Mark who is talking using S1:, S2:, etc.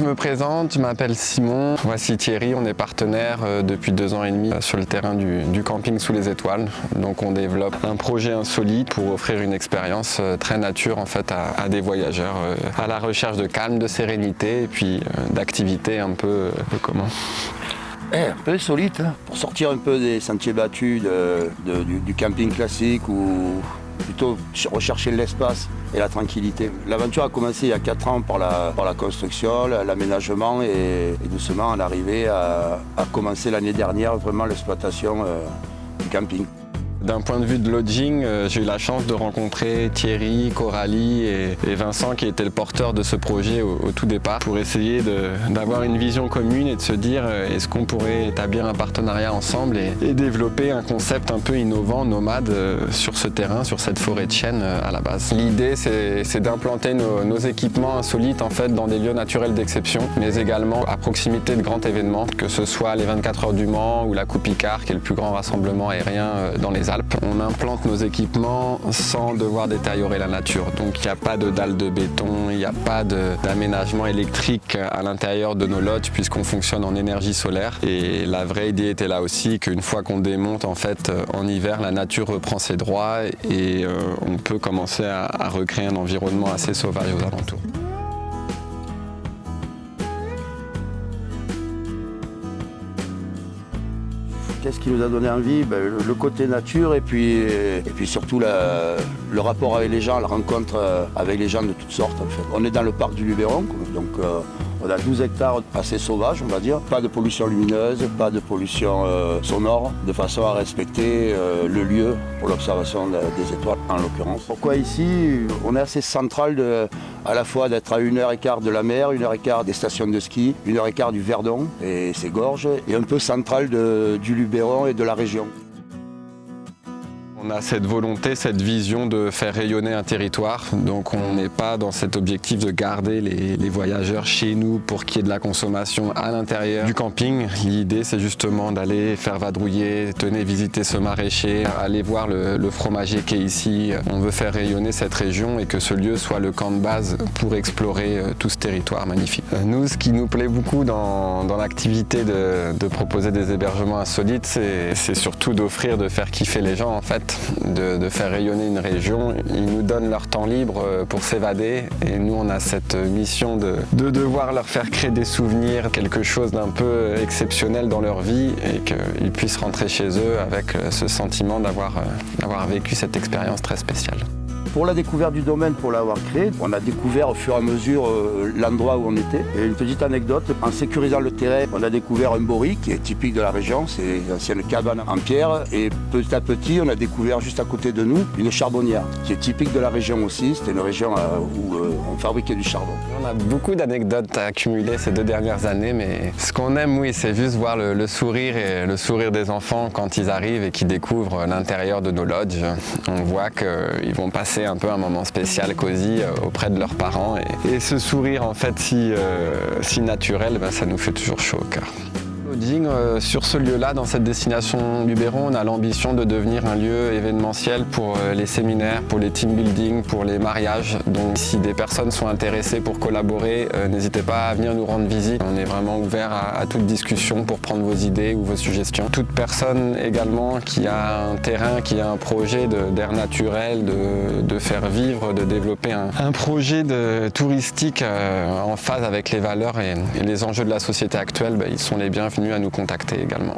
S1: Je me présente, je m'appelle Simon. Voici Thierry, on est partenaire depuis 2 ans et demi sur le terrain du camping sous les étoiles. Donc on développe un projet insolite pour offrir une expérience très nature en fait à des voyageurs à la recherche de calme, de sérénité et puis d'activités un peu comment.
S2: Un peu insolite, hein, pour sortir un peu des sentiers battus du camping classique ou plutôt rechercher l'espace et la tranquillité. L'aventure a commencé il y a 4 ans par la construction, l'aménagement et doucement on est arrivé à commencer l'année dernière vraiment l'exploitation du camping.
S1: D'un point de vue de lodging, j'ai eu la chance de rencontrer Thierry, Coralie et Vincent qui étaient le porteur de ce projet au tout départ pour essayer d'avoir une vision commune et de se dire est-ce qu'on pourrait établir un partenariat ensemble et développer un concept un peu innovant, nomade sur ce terrain, sur cette forêt de chênes à la base. L'idée c'est d'implanter nos équipements insolites en fait dans des lieux naturels d'exception mais également à proximité de grands événements, que ce soit les 24 heures du Mans ou la Coupe Icare qui est le plus grand rassemblement aérien dans les Alpes. On implante nos équipements sans devoir détériorer la nature. Donc il n'y a pas de dalles de béton, il n'y a pas d'aménagement électrique à l'intérieur de nos lodges puisqu'on fonctionne en énergie solaire. Et la vraie idée était là aussi qu'une fois qu'on démonte en fait en hiver, la nature reprend ses droits et on peut commencer à recréer un environnement assez sauvage aux alentours.
S2: Qu'est-ce qui nous a donné envie? Le côté nature et puis surtout le rapport avec les gens, la rencontre avec les gens de toutes sortes en fait. On est dans le parc du Luberon, donc on a 12 hectares assez sauvages on va dire. Pas de pollution lumineuse, pas de pollution sonore, de façon à respecter le lieu pour l'observation des étoiles en l'occurrence. Pourquoi ici? On est assez central à la fois d'être à 1h15 de la mer, 1h15 des stations de ski, 1h15 du Verdon et ses gorges, et un peu central du Luberon et de la région.
S1: On a cette volonté, cette vision de faire rayonner un territoire, donc on n'est pas dans cet objectif de garder les voyageurs chez nous pour qu'il y ait de la consommation à l'intérieur du camping. L'idée c'est justement d'aller faire vadrouiller, tenez visiter ce maraîcher, aller voir le fromager qui est ici. On veut faire rayonner cette région et que ce lieu soit le camp de base pour explorer tout ce territoire magnifique. Nous, ce qui nous plaît beaucoup dans l'activité de proposer des hébergements insolites, c'est surtout d'offrir, de faire kiffer les gens en fait. De faire rayonner une région. Ils nous donnent leur temps libre pour s'évader et nous on a cette mission de devoir leur faire créer des souvenirs, quelque chose d'un peu exceptionnel dans leur vie et qu'ils puissent rentrer chez eux avec ce sentiment d'avoir vécu cette expérience très spéciale.
S2: Pour la découverte du domaine, pour l'avoir créé, on a découvert au fur et à mesure l'endroit où on était. Et une petite anecdote, en sécurisant le terrain, on a découvert un bori qui est typique de la région, c'est une ancienne cabane en pierre. Et petit à petit, on a découvert juste à côté de nous une charbonnière qui est typique de la région aussi. C'était une région où on fabriquait du charbon.
S1: On a beaucoup d'anecdotes à accumuler ces 2 dernières années, mais ce qu'on aime, oui, c'est juste voir le sourire et le sourire des enfants quand ils arrivent et qu'ils découvrent l'intérieur de nos lodges. On voit qu'ils vont passer un peu un moment spécial, cosy auprès de leurs parents et ce sourire en fait si naturel, ça nous fait toujours chaud au cœur. Sur ce lieu-là, dans cette destination Luberon, on a l'ambition de devenir un lieu événementiel pour les séminaires, pour les team building, pour les mariages. Donc si des personnes sont intéressées pour collaborer, n'hésitez pas à venir nous rendre visite. On est vraiment ouvert à toute discussion pour prendre vos idées ou vos suggestions. Toute personne également qui a un terrain, qui a un projet d'air naturel, de faire vivre, de développer un projet touristique en phase avec les valeurs et les enjeux de la société actuelle, ils sont les bienvenus à nous contacter également.